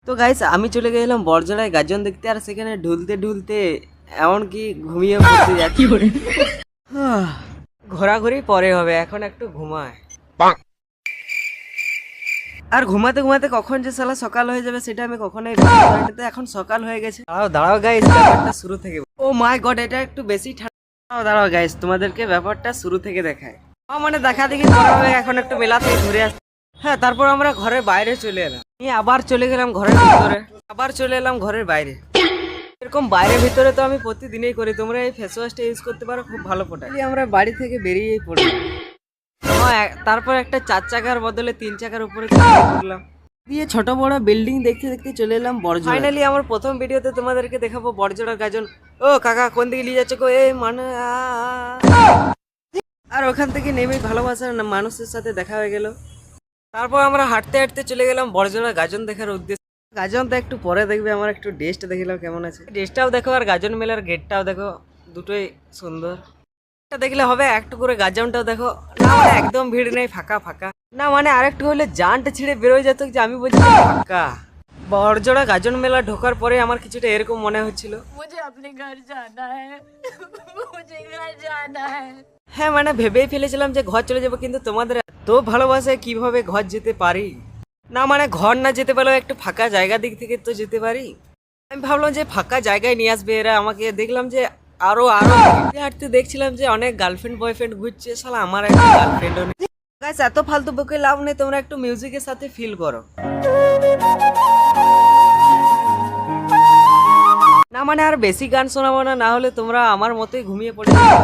তো গাইস আমি চলে গেলাম বড়জোড়ায় গাজন দেখতে, আর সেখানে ঢুলতে ঢুলতে এমনকি ঘুমিয়ে পড়তে যাচ্ছি। ঘোরাঘুরি পরে হবে, এখন একটু ঘুমায়। আর ঘুমাতে ঘুমাতে কখন যে সালা সকাল হয়ে যাবে সেটা আমি কখনোই ভাবতে পারিনি। তো এখন সকাল হয়ে গেছে। দাঁড়াও দাঁড়াও গাইস, ব্যাপারটা শুরু থেকে। ও মাই গড, এটা একটু বেশি ঠান্ডা। দাঁড়াও গাইস, তোমাদেরকে ব্যাপারটা শুরু থেকে দেখায়। মানে দেখা দেখি করা হবে, এখন একটু মেলা থেকে ঘুরে আসতে। হ্যাঁ, তারপর আমরা ঘরের বাইরে চলে এলাম। নিয়ে আবার চলে গেলাম ঘরের ভিতরে, আবার চলে এলাম ঘরের বাইরে। এরকম বাইরের ভিতরে তো আমি প্রতিদিনই করি। তোমরা এই ফেস ওয়াশটা ইউজ করতে পারো, খুব ভালো প্রোডাক্ট। আমরা বাড়ি থেকে বেরিয়েই পড়লাম। তারপর একটা 4 চাকার বদলে 3 চাকার উপরে উঠলাম, দিয়ে ছোট বড় বিল্ডিং দেখতে দেখতে চলে এলাম বড়জোড়া। ফাইনালি আমার প্রথম ভিডিওতে তোমাদেরকে দেখাবো বড়জোড়ার গাজন। ও কাকা, কোন দিকে নিয়ে যাচ্ছে গো? এই মানে আর ওখান থেকে নেমে ভালোবাসার মানুষের সাথে দেখা হয়ে গেল। তারপর আমরা হাঁটতে হাঁটতে চলে গেলাম বড়জোড়া গাজন দেখার উদ্দেশ্যে। গাজন তো একটু পরে দেখবে, আমার একটু ড্রেসটা দেখিলাম কেমন আছে। ড্রেসটাও দেখো আর গাজন মেলার গেটটাও দেখো, দুটোই সুন্দর। এটা দেখলে হবে, একটু করে গাজনটাও দেখো। না মানে একদম ভিড় নেই, ফাঁকা ফাঁকা। না মানে আরেকটু হলে জানটা ছিঁড়ে বেরোয় যেত, যে আমি বলছি ফাঁকা। বড়জোড়া গাজন মেলা ঢোকার পরে আমার কিছুটা এরকম মনে হচ্ছিল, হ্যাঁ মানে ভেবেই ফেলেছিলাম যে ঘর চলে যাবো। কিন্তু তোমাদের তো ভালোবাসায় কিভাবে ঘর যেতে পারি। না মানে ঘর না যেতে পারলেও একটু ফাঁকা জায়গা দিক থেকে তো যেতে পারি। আমি ভাবলাম যে ফাঁকা জায়গায় নিয়ে আসবে এরা আমাকে। দেখলাম যে আরো আরো হাঁটতে হাঁটতে দেখছিলাম যে অনেক গার্লফ্রেন্ড বয়ফ্রেন্ড ঘুরছে। শালা আমার একটা গার্লফ্রেন্ডও নেই। গাইস, এত ফালতু বকে লাভ নেই, তোমরা একটু মিউজিকের সাথে ফিল করো। না মানে আর বেশি গান শোনাবো না, না হলে তোমরা আমার মতোই ঘুমিয়ে পড়ে যাবে।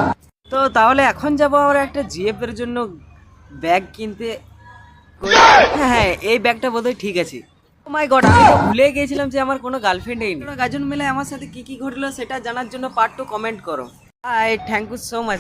তো তাহলে এখন যাবো আমরা একটা জিএফ এর জন্য ব্যাগ কিনতে। হ্যাঁ হ্যাঁ, এই ব্যাগটা বোধহয় ঠিক আছে। ও মাই গড, আমি তো ভুলে গিয়েছিলাম যে আমার কোনো গার্লফ্রেন্ডই নেই। গাজন মেলায় আমার সাথে কি কি ঘটলো সেটা জানার জন্য পার্ট 2 কমেন্ট করো। Thank you so much.